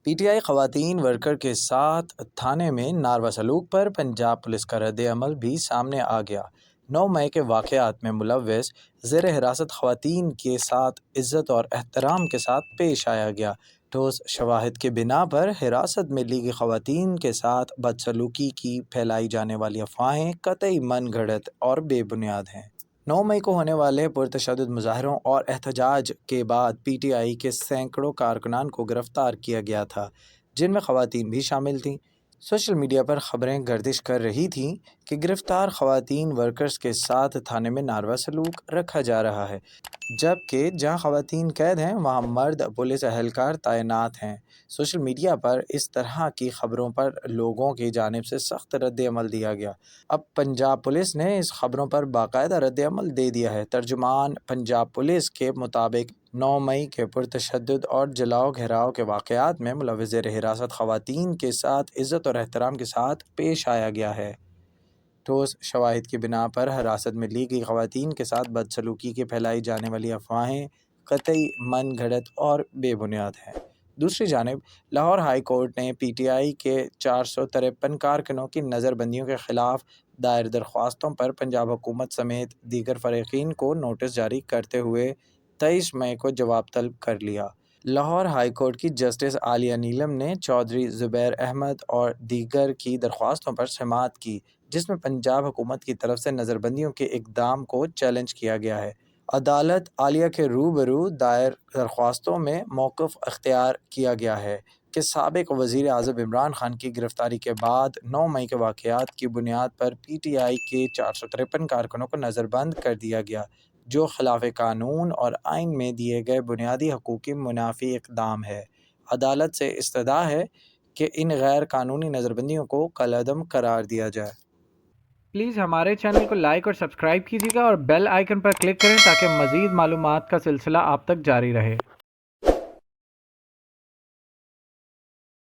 P T I خواتین worker کے ساتھ تھانے میں ناروا سلوک پر پنجاب پولیس کا رد عمل بھی سامنے آ گیا۔ 9 مئی کے واقعات میں ملوث زیر حراست خواتین کے ساتھ عزت اور احترام کے ساتھ پیش آیا گیا۔ ٹھوس شواہد کی بنا پر حراست میں لی گئی خواتین کے ساتھ بدسلوکی کی پھیلائی جانے والی افواہیں قطعی من گھڑت اور بے بنیاد ہیں۔ 9 مئی کو ہونے والے پرتشدد مظاہروں اور احتجاج کے بعد پی ٹی آئی کے سینکڑوں کارکنان کو گرفتار کیا گیا تھا، جن میں خواتین بھی شامل تھیں۔ سوشل میڈیا پر خبریں گردش کر رہی تھیں کہ گرفتار خواتین ورکرز کے ساتھ تھانے میں ناروا سلوک رکھا جا رہا ہے، جبکہ جہاں خواتین قید ہیں وہاں مرد پولیس اہلکار تعینات ہیں۔ سوشل میڈیا پر اس طرح کی خبروں پر لوگوں کی جانب سے سخت رد عمل دیا گیا۔ اب پنجاب پولیس نے اس خبروں پر باقاعدہ رد عمل دے دیا ہے۔ ترجمان پنجاب پولیس کے مطابق 9 مئی کے پرتشدد اور جلاؤ گھیراؤ کے واقعات میں ملوث زیر حراست خواتین کے ساتھ عزت اور احترام کے ساتھ پیش آیا گیا ہے۔ ٹھوس شواہد کی بنا پر حراست میں لی گئی خواتین کے ساتھ بدسلوکی کی پھیلائی جانے والی افواہیں قطعی من گھڑت اور بے بنیاد ہیں۔ دوسری جانب لاہور ہائی کورٹ نے پی ٹی آئی کے 453 کارکنوں کی نظر بندیوں کے خلاف دائر درخواستوں پر پنجاب حکومت سمیت دیگر فریقین کو نوٹس جاری کرتے ہوئے 23 مئی کو جواب طلب کر لیا۔ لاہور ہائی کورٹ کی جسٹس عالیہ نیلم نے چودھری زبیر احمد اور دیگر کی درخواستوں پر سماعت کی، جس میں پنجاب حکومت کی طرف سے نظر بندیوں کے اقدام کو چیلنج کیا گیا ہے۔ عدالت عالیہ کے روبرو دائر درخواستوں میں موقف اختیار کیا گیا ہے کہ سابق وزیر اعظم عمران خان کی گرفتاری کے بعد 9 مئی کے واقعات کی بنیاد پر پی ٹی آئی کے 453 کارکنوں کو نظر بند کر دیا گیا، جو خلاف قانون اور آئین میں دیے گئے بنیادی حقوق کی منافی اقدام ہے۔ عدالت سے استدعا ہے کہ ان غیر قانونی نظر بندیوں کو کالعدم قرار دیا جائے۔ پلیز ہمارے چینل کو لائک اور سبسکرائب کیجیے گا اور بیل آئیکن پر کلک کریں تاکہ مزید معلومات کا سلسلہ آپ تک جاری رہے۔